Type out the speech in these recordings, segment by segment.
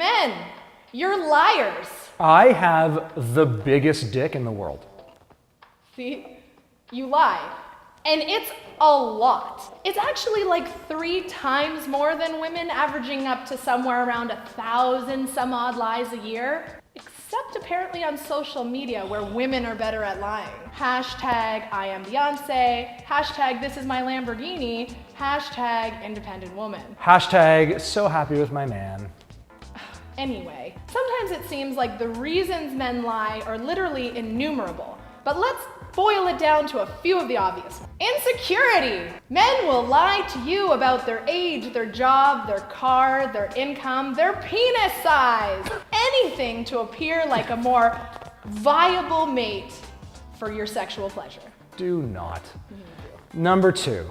Men, you're liars. I have the biggest dick in the world. See, you lie. And it's a lot. It's actually like 3 times more than women, averaging up to somewhere around 1,000 some odd lies a year. Except apparently on social media where women are better at lying. Hashtag I am Beyonce, hashtag this is my Lamborghini, hashtag independent woman. Hashtag so happy with my man. Anyway, sometimes it seems like the reasons men lie are literally innumerable, but let's boil it down to a few of the obvious ones. Insecurity. Men will lie to you about their age, their job, their car, their income, their penis size, anything to appear like a more viable mate for your sexual pleasure. Do not. Number 2,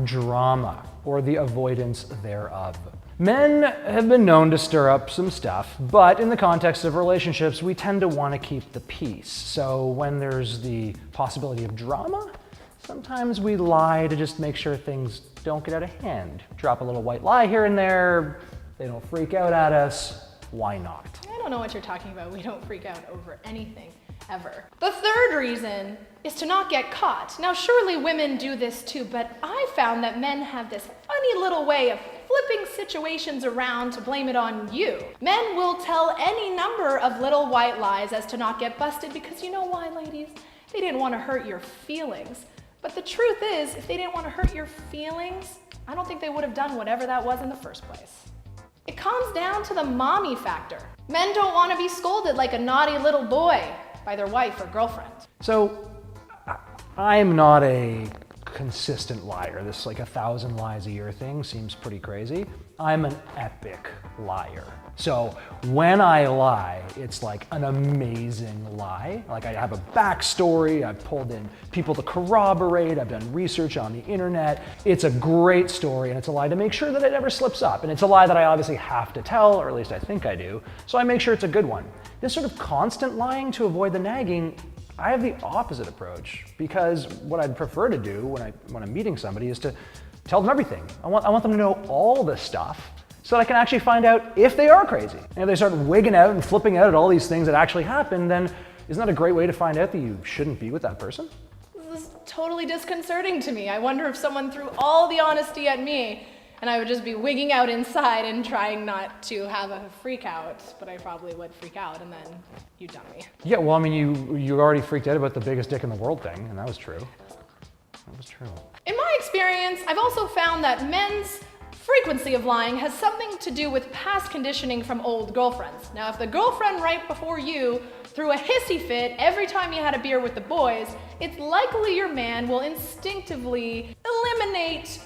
drama, or the avoidance thereof. Men have been known to stir up some stuff, but in the context of relationships, we tend to want to keep the peace. So when there's the possibility of drama, sometimes we lie to just make sure things don't get out of hand. Drop a little white lie here and there, they don't freak out at us. Why not? I don't know what you're talking about. We don't freak out over anything, ever. The third reason is to not get caught. Now, surely women do this too, but I found that men have this funny little way of flipping situations around to blame it on you. Men will tell any number of little white lies as to not get busted because you know why, ladies? They didn't want to hurt your feelings. But the truth is, if they didn't want to hurt your feelings, I don't think they would have done whatever that was in the first place. It comes down to the mommy factor. Men don't want to be scolded like a naughty little boy by their wife or girlfriend. So I'm not a consistent liar. This like 1,000 lies a year thing seems pretty crazy. I'm an epic liar. So when I lie, it's like an amazing lie. Like I have a backstory, I've pulled in people to corroborate, I've done research on the internet. It's a great story and it's a lie to make sure that it never slips up. And it's a lie that I obviously have to tell, or at least I think I do. So I make sure it's a good one. This sort of constant lying to avoid the nagging, I have the opposite approach, because what I'd prefer to do when I'm meeting somebody is to tell them everything. I want them to know all this stuff so that I can actually find out if they are crazy. And if they start wigging out and flipping out at all these things that actually happen, then isn't that a great way to find out that you shouldn't be with that person? This is totally disconcerting to me. I wonder if someone threw all the honesty at me and I would just be wigging out inside and trying not to have a freak out, but I probably would freak out and then you'd dump me. Yeah, well, I mean, you already freaked out about the biggest dick in the world thing, and that was true. That was true. In my experience, I've also found that men's frequency of lying has something to do with past conditioning from old girlfriends. Now, if the girlfriend right before you threw a hissy fit every time you had a beer with the boys, it's likely your man will instinctively eliminate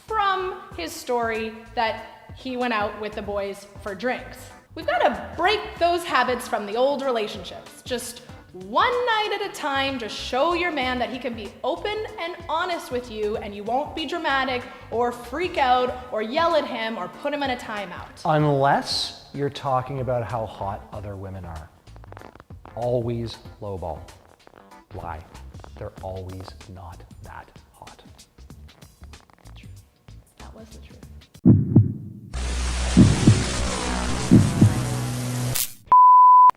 from his story that he went out with the boys for drinks. We've got to break those habits from the old relationships. Just one night at a time, just show your man that he can be open and honest with you and you won't be dramatic or freak out or yell at him or put him in a timeout. Unless you're talking about how hot other women are. Always lowball. Lie. They're always not that hot. That was the truth.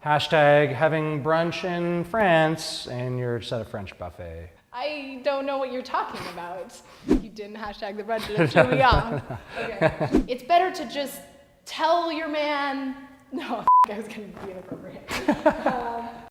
Hashtag having brunch in France and you're just at a French buffet. I don't know what you're talking about. You didn't hashtag the brunch, it threw me off. Okay. It's better to just tell your man, no, I was gonna be inappropriate.